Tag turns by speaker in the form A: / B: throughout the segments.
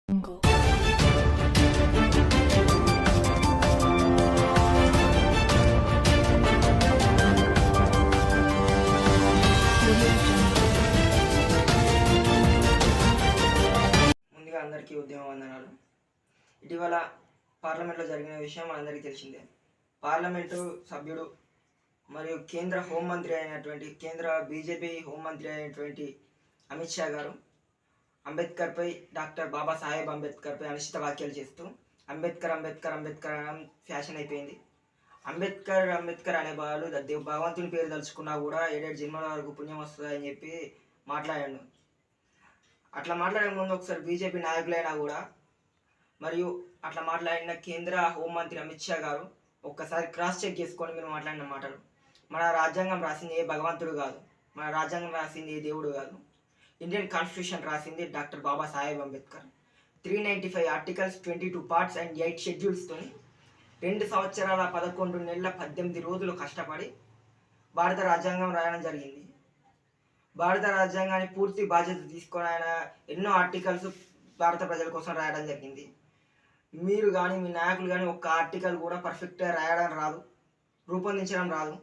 A: ముందుగా అందరికీ ఉద్యమ వందనాలు. ఇటీవల పార్లమెంట్లో జరిగిన విషయం మనందరికీ తెలిసిందే. పార్లమెంటు సభ్యుడు మరియు కేంద్ర హోంమంత్రి అయినటువంటి కేంద్ర బీజేపీ హోంమంత్రి అయినటువంటి అమిత్ షా గారు అంబేద్కర్పై, డాక్టర్ బాబాసాహెబ్ అంబేద్కర్పై అనుచిత వ్యాఖ్యలు చేస్తూ అంబేద్కర్ అంబేద్కర్ అంబేద్కర్ అనడం ఫ్యాషన్ అయిపోయింది. అంబేద్కర్ అంబేద్కర్ అనే వాళ్ళు భగవంతుని పేరు తలుచుకున్నా కూడా 7 జన్మల వరకు పుణ్యం వస్తుందని చెప్పి మాట్లాడాడు. అట్లా మాట్లాడే ముందు ఒకసారి బీజేపీ నాయకులైనా కూడా మరియు అట్లా మాట్లాడిన కేంద్ర హోంమంత్రి అమిత్ షా గారు ఒక్కసారి క్రాస్ చెక్ చేసుకొని మీరు మాట్లాడిన మాటలు. మన రాజ్యాంగం రాసింది ఏ భగవంతుడు కాదు, మన రాజ్యాంగం రాసింది ఏ దేవుడు కాదు. ఇండియన్ కాన్స్టిట్యూషన్ రాసింది doctor Babasaheb Ambedkar. 395 articles, 22 parts and 8 షెడ్యూల్స్తో 2 సంవత్సరాల 11 నెలల 18 రోజులు కష్టపడి భారత రాజ్యాంగం రాయడం జరిగింది. భారత రాజ్యాంగాన్ని పూర్తి బాధ్యత తీసుకొని ఆయన ఎన్నో ఆర్టికల్స్ భారత ప్రజల కోసం రాయడం జరిగింది. మీరు కానీ మీ నాయకులు కానీ ఒక్క ఆర్టికల్ కూడా పర్ఫెక్ట్గా రాయడం రాదు, రూపొందించడం రాదు,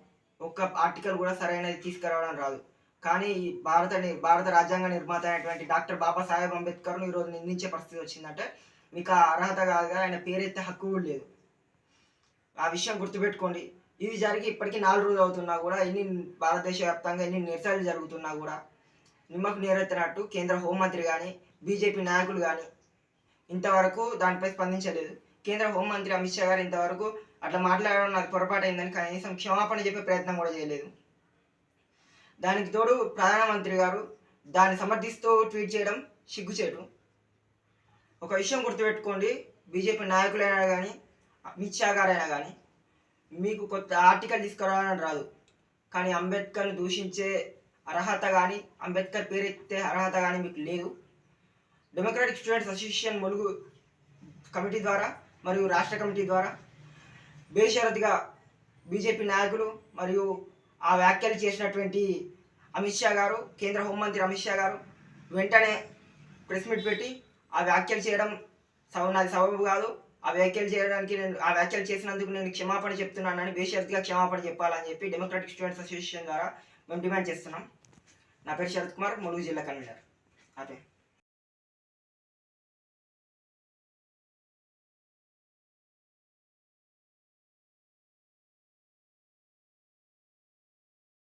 A: ఒక్క ఆర్టికల్ కూడా సరైనది తీసుకురావడం రాదు. కానీ భారత రాజ్యాంగ నిర్మాత అయినటువంటి డాక్టర్ బాబాసాహెబ్ అంబేద్కర్ను ఈరోజు నిందించే పరిస్థితి వచ్చిందంటే మీకు ఆ అర్హత కాదుగా, ఆయన పేరెత్తే హక్కు కూడా లేదు. ఆ విషయం గుర్తుపెట్టుకోండి. ఇది జరిగి ఇప్పటికీ 4 రోజులు అవుతున్నా కూడా, భారతదేశ వ్యాప్తంగా ఎన్ని నిరసనలు జరుగుతున్నా కూడా నిమ్మకు నీరెత్తినట్టు కేంద్ర హోంమంత్రి కానీ బీజేపీ నాయకులు కానీ ఇంతవరకు దానిపై స్పందించలేదు. కేంద్ర హోంమంత్రి అమిత్ షా గారు ఇంతవరకు అట్లా మాట్లాడడం నాకు పొరపాటు అయిందని కనీసం క్షమాపణ చెప్పే ప్రయత్నం కూడా చేయలేదు. దానికి తోడు ప్రధానమంత్రి గారు దాన్ని సమర్థిస్తూ ట్వీట్ చేయడం సిగ్గుచేటు. ఒక విషయం గుర్తుపెట్టుకోండి, బీజేపీ నాయకులైనా కానీ అమిత్ షా గారైనా కానీ మీకు కొత్త ఆర్టికల్ తీసుకురావడం రాదు, కానీ అంబేద్కర్ని దూషించే అర్హత కానీ అంబేద్కర్ పేరెత్తే అర్హత కానీ మీకు లేదు. Democratic students association Mulugu committee ద్వారా మరియు రాష్ట్ర కమిటీ ద్వారా బేషరతుగా బీజేపీ నాయకులు మరియు ఆ వ్యాఖ్యలు చేసినటువంటి అమిత్ షా గారు, కేంద్ర హోంమంత్రి అమిత్ షా గారు వెంటనే ప్రెస్ మీట్ పెట్టి ఆ వ్యాఖ్యలు చేయడం నాది సబబు కాదు, ఆ వ్యాఖ్యలు చేసినందుకు నేను క్షమాపణ చెప్తున్నానని బేషరతుగా క్షమాపణ చెప్పాలని చెప్పి డెమోక్రాటిక్ స్టూడెంట్స్ అసోసియేషన్ ద్వారా మేము డిమాండ్ చేస్తున్నాం. నా పేరు శరత్ కుమార్, ములుగు జిల్లా కన్వీనర్. అదే